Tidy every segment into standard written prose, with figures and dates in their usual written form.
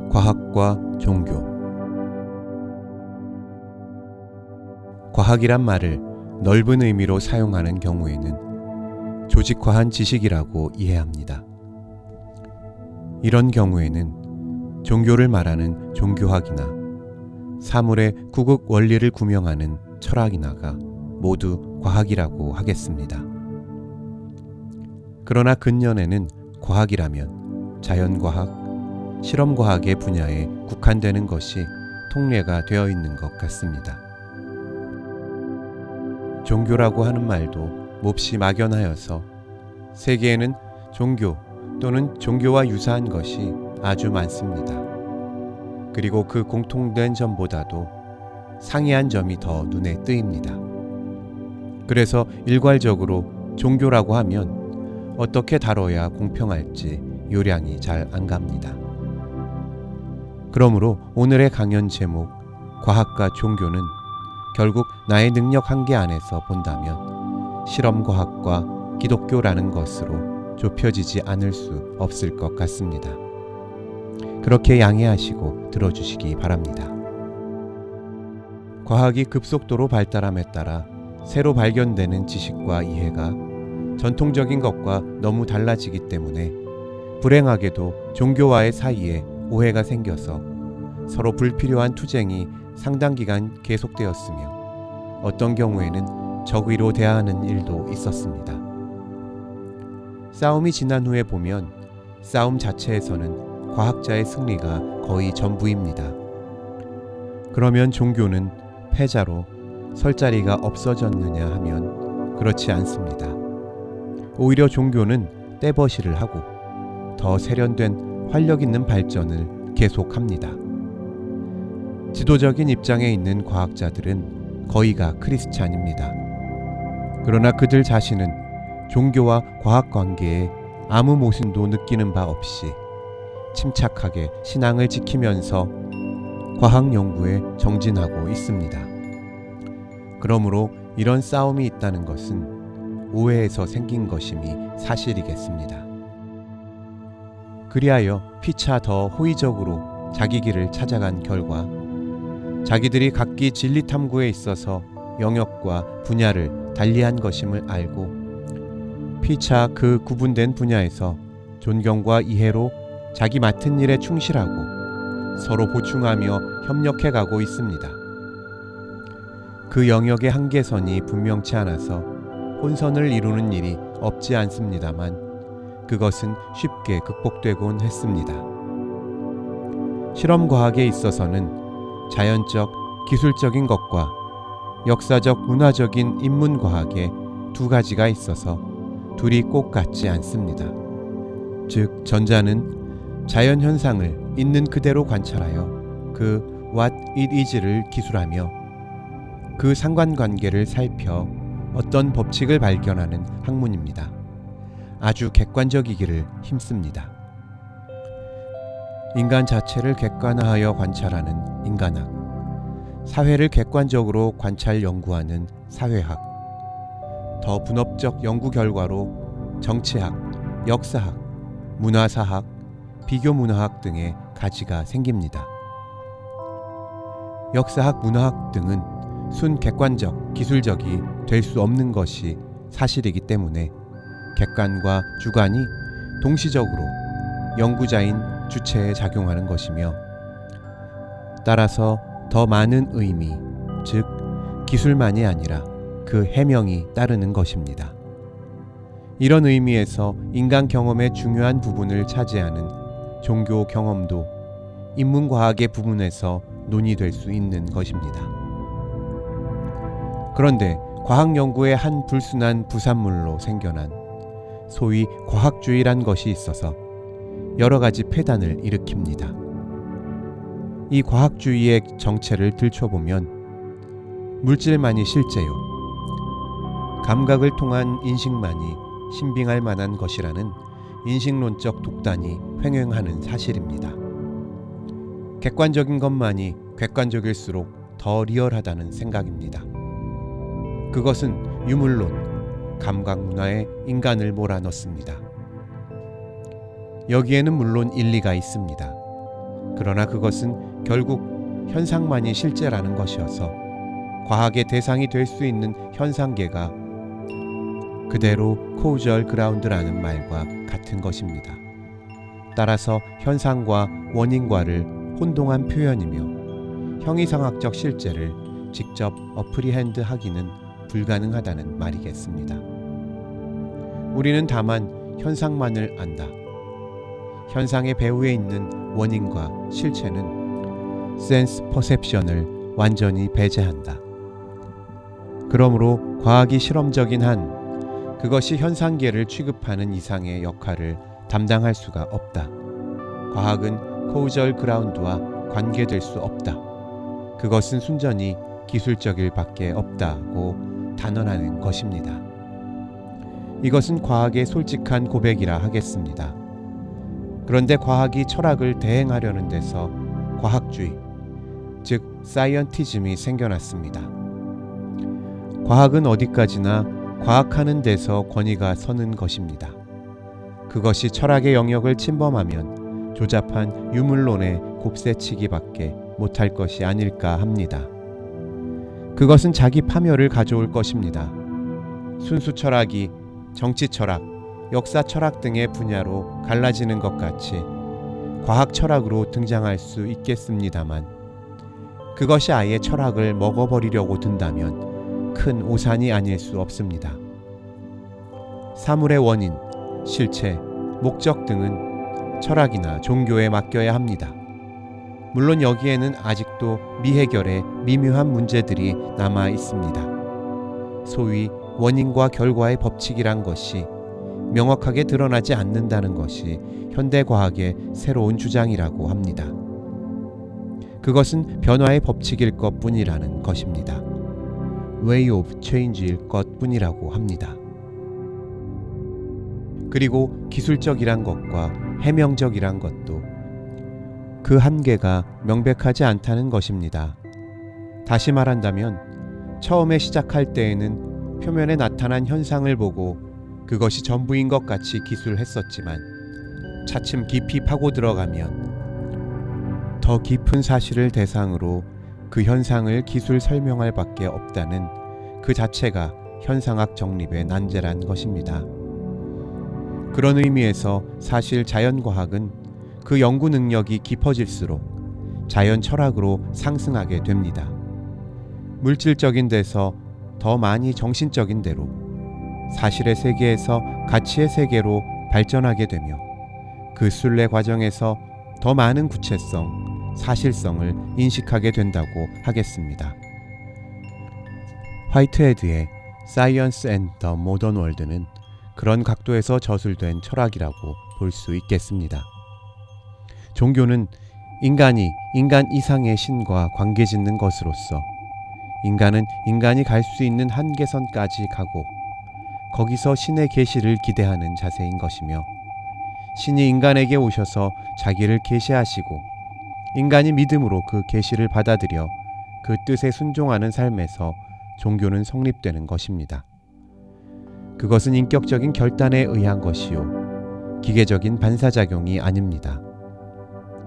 과학과 종교. 과학이란 말을 넓은 의미로 사용하는 경우에는 조직화한 지식이라고 이해합니다. 이런 경우에는 종교를 말하는 종교학이나 사물의 구국 원리를 구명하는 철학이나가 모두 과학이라고 하겠습니다. 그러나 근년에는 과학이라면 자연과학, 실험과학의 분야에 국한되는 것이 통례가 되어 있는 것 같습니다. 종교라고 하는 말도 몹시 막연하여서 세계에는 종교 또는 종교와 유사한 것이 아주 많습니다. 그리고 그 공통된 점보다도 상이한 점이 더 눈에 띄입니다. 그래서 일괄적으로 종교라고 하면 어떻게 다뤄야 공평할지 요량이 잘 안 갑니다. 그러므로 오늘의 강연 제목 과학과 종교는 결국 나의 능력 한계 안에서 본다면 실험과학과 기독교라는 것으로 좁혀지지 않을 수 없을 것 같습니다. 그렇게 양해하시고 들어주시기 바랍니다. 과학이 급속도로 발달함에 따라 새로 발견되는 지식과 이해가 전통적인 것과 너무 달라지기 때문에 불행하게도 종교와의 사이에 오해가 생겨서 서로 불필요한 투쟁이 상당 기간 계속되었으며 어떤 경우에는 적의로 대하는 일도 있었습니다. 싸움이 지난 후에 보면 싸움 자체에서는 과학자의 승리가 거의 전부입니다. 그러면 종교는 패자로 설 자리가 없어졌느냐 하면 그렇지 않습니다. 오히려 종교는 떼버시를 하고 더 세련된 활력 있는 발전을 계속합니다. 지도적인 입장에 있는 과학자들은 거의가 크리스찬입니다. 그러나 그들 자신은 종교와 과학 관계에 아무 모순도 느끼는 바 없이 침착하게 신앙을 지키면서 과학 연구에 정진하고 있습니다. 그러므로 이런 싸움이 있다는 것은 오해에서 생긴 것임이 사실이겠습니다. 그리하여 피차 더 호의적으로 자기 길을 찾아간 결과 자기들이 각기 진리 탐구에 있어서 영역과 분야를 달리한 것임을 알고 피차 그 구분된 분야에서 존경과 이해로 자기 맡은 일에 충실하고 서로 보충하며 협력해가고 있습니다. 그 영역의 한계선이 분명치 않아서 혼선을 이루는 일이 없지 않습니다만 그것은 쉽게 극복되곤 했습니다. 실험과학에 있어서는 자연적, 기술적인 것과 역사적, 문화적인 인문과학의 두 가지가 있어서 둘이 꼭 같지 않습니다. 즉, 전자는 자연현상을 있는 그대로 관찰하여 그 what it is를 기술하며 그 상관관계를 살펴 어떤 법칙을 발견하는 학문입니다. 아주 객관적이기를 힘씁니다. 인간 자체를 객관화하여 관찰하는 인간학, 사회를 객관적으로 관찰 연구하는 사회학, 더 분업적 연구 결과로 정치학, 역사학, 문화사학, 비교문화학 등의 가지가 생깁니다. 역사학, 문화학 등은 순 객관적, 기술적이 될 수 없는 것이 사실이기 때문에 객관과 주관이 동시적으로 연구자인 주체에 작용하는 것이며 따라서 더 많은 의미, 즉 기술만이 아니라 그 해명이 따르는 것입니다. 이런 의미에서 인간 경험의 중요한 부분을 차지하는 종교 경험도 인문과학의 부분에서 논의될 수 있는 것입니다. 그런데 과학 연구의 한 불순한 부산물로 생겨난 소위 과학주의란 것이 있어서 여러 가지 폐단을 일으킵니다. 이 과학주의의 정체를 들춰보면 물질만이 실제요, 감각을 통한 인식만이 신빙할 만한 것이라는 인식론적 독단이 횡행하는 사실입니다. 객관적인 것만이 객관적일수록 더 리얼하다는 생각입니다. 그것은 유물론, 감각 문화에 인간을 몰아넣습니다. 여기에는 물론 일리가 있습니다. 그러나 그것은 결국 현상만이 실제라는 것이어서 과학의 대상이 될 수 있는 현상계가 그대로 코우절 그라운드라는 말과 같은 것입니다. 따라서 현상과 원인과를 혼동한 표현이며 형이상학적 실제를 직접 어프리핸드 하기는 불가능하다는 말이겠습니다. 우리는 다만 현상만을 안다. 현상의 배후에 있는 원인과 실체는 센스 퍼셉션을 완전히 배제한다. 그러므로 과학이 실험적인 한 그것이 현상계를 취급하는 이상의 역할을 담당할 수가 없다. 과학은 코우절 그라운드와 관계될 수 없다. 그것은 순전히 기술적일 밖에 없다고 단언하는 것입니다. 이것은 과학의 솔직한 고백이라 하겠습니다. 그런데 과학이 철학을 대행하려는 데서 과학주의, 즉 사이언티즘이 생겨났습니다. 과학은 어디까지나 과학하는 데서 권위가 서는 것입니다. 그것이 철학의 영역을 침범하면 조잡한 유물론의 곱새치기밖에 못할 것이 아닐까 합니다. 그것은 자기 파멸을 가져올 것입니다. 순수 철학이 정치 철학, 역사 철학 등의 분야로 갈라지는 것 같이 과학 철학으로 등장할 수 있겠습니다만 그것이 아예 철학을 먹어버리려고 든다면 큰 오산이 아닐 수 없습니다. 사물의 원인, 실체, 목적 등은 철학이나 종교에 맡겨야 합니다. 물론 여기에는 아직도 미해결의 미묘한 문제들이 남아 있습니다. 소위 원인과 결과의 법칙이란 것이 명확하게 드러나지 않는다는 것이 현대과학의 새로운 주장이라고 합니다. 그것은 변화의 법칙일 것뿐이라는 것입니다. Way of Change일 것뿐이라고 합니다. 그리고 기술적이란 것과 해명적이란 것도 그 한계가 명백하지 않다는 것입니다. 다시 말한다면 처음에 시작할 때에는 표면에 나타난 현상을 보고 그것이 전부인 것 같이 기술했었지만 차츰 깊이 파고 들어가면 더 깊은 사실을 대상으로 그 현상을 기술 설명할 밖에 없다는 그 자체가 현상학 정립의 난제란 것입니다. 그런 의미에서 사실 자연과학은 그 연구 능력이 깊어질수록 자연 철학으로 상승하게 됩니다. 물질적인 데서 더 많이 정신적인 데로, 사실의 세계에서 가치의 세계로 발전하게 되며 그 순례 과정에서 더 많은 구체성, 사실성을 인식하게 된다고 하겠습니다. 화이트헤드의 Science and the Modern World는 그런 각도에서 저술된 철학이라고 볼 수 있겠습니다. 종교는 인간이 인간 이상의 신과 관계짓는 것으로서 인간은 인간이 갈 수 있는 한계선까지 가고 거기서 신의 계시를 기대하는 자세인 것이며 신이 인간에게 오셔서 자기를 계시하시고 인간이 믿음으로 그 계시를 받아들여 그 뜻에 순종하는 삶에서 종교는 성립되는 것입니다. 그것은 인격적인 결단에 의한 것이요 기계적인 반사작용이 아닙니다.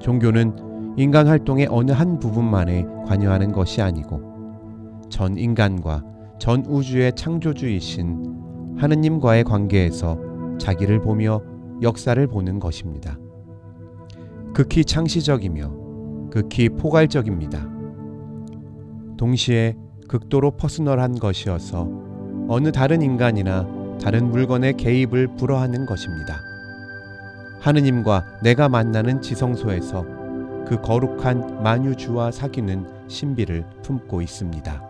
종교는 인간 활동의 어느 한 부분만에 관여하는 것이 아니고 전 인간과 전 우주의 창조주이신 하느님과의 관계에서 자기를 보며 역사를 보는 것입니다. 극히 창시적이며 극히 포괄적입니다. 동시에 극도로 퍼스널한 것이어서 어느 다른 인간이나 다른 물건의 개입을 불허하는 것입니다. 하느님과 내가 만나는 지성소에서 그 거룩한 만유주와 사귀는 신비를 품고 있습니다.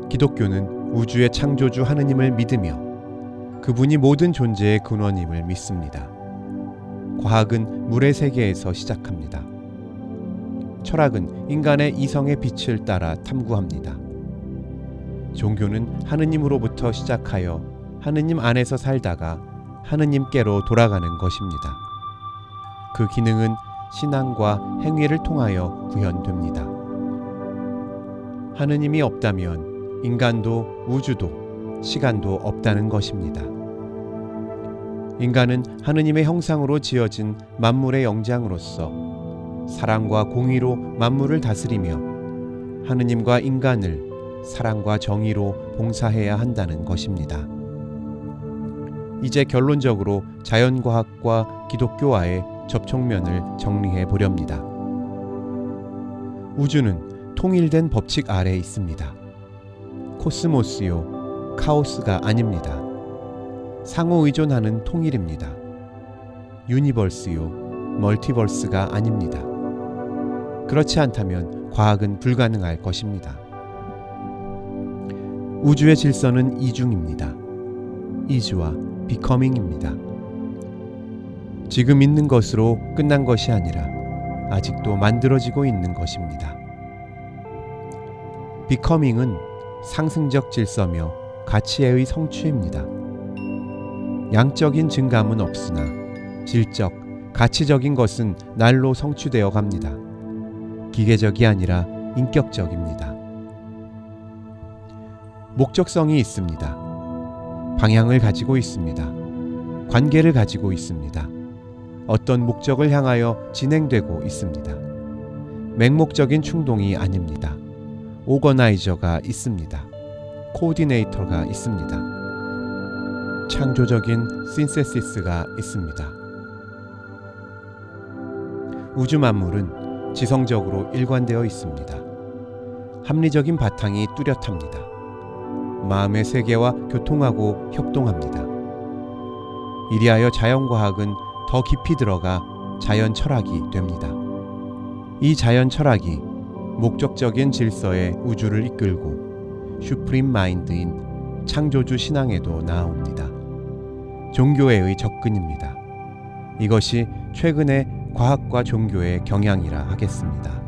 기독교는 우주의 창조주 하느님을 믿으며 그분이 모든 존재의 근원임을 믿습니다. 과학은 물의 세계에서 시작합니다. 철학은 인간의 이성의 빛을 따라 탐구합니다. 종교는 하느님으로부터 시작하여 하느님 안에서 살다가 하느님께로 돌아가는 것입니다. 그 기능은 신앙과 행위를 통하여 구현됩니다. 하느님이 없다면 인간도 우주도 시간도 없다는 것입니다. 인간은 하느님의 형상으로 지어진 만물의 영장으로서 사랑과 공의로 만물을 다스리며 하느님과 인간을 사랑과 정의로 봉사해야 한다는 것입니다. 이제 결론적으로 자연과학과 기독교와의 접촉면을 정리해 보렵니다. 우주는 통일된 법칙 아래에 있습니다. 코스모스요, 카오스가 아닙니다. 상호 의존하는 통일입니다. 유니버스요, 멀티버스가 아닙니다. 그렇지 않다면 과학은 불가능할 것입니다. 우주의 질서는 이중입니다. 이즈와 비커밍입니다. 지금 있는 것으로 끝난 것이 아니라 아직도 만들어지고 있는 것입니다. 비커밍은 상승적 질서며 가치의 성취입니다. 양적인 증감은 없으나 질적, 가치적인 것은 날로 성취되어 갑니다. 기계적이 아니라 인격적입니다. 목적성이 있습니다. 방향을 가지고 있습니다. 관계를 가지고 있습니다. 어떤 목적을 향하여 진행되고 있습니다. 맹목적인 충동이 아닙니다. 오거나이저가 있습니다. 코디네이터가 있습니다. 창조적인 신세시스가 있습니다. 우주 만물은 지성적으로 일관되어 있습니다. 합리적인 바탕이 뚜렷합니다. 마음의 세계와 교통하고 협동합니다. 이리하여 자연과학은 더 깊이 들어가 자연 철학이 됩니다. 이 자연 철학이 목적적인 질서의 우주를 이끌고 슈프림 마인드인 창조주 신앙에도 나아옵니다. 종교회의 접근입니다. 이것이 최근의 과학과 종교의 경향이라 하겠습니다.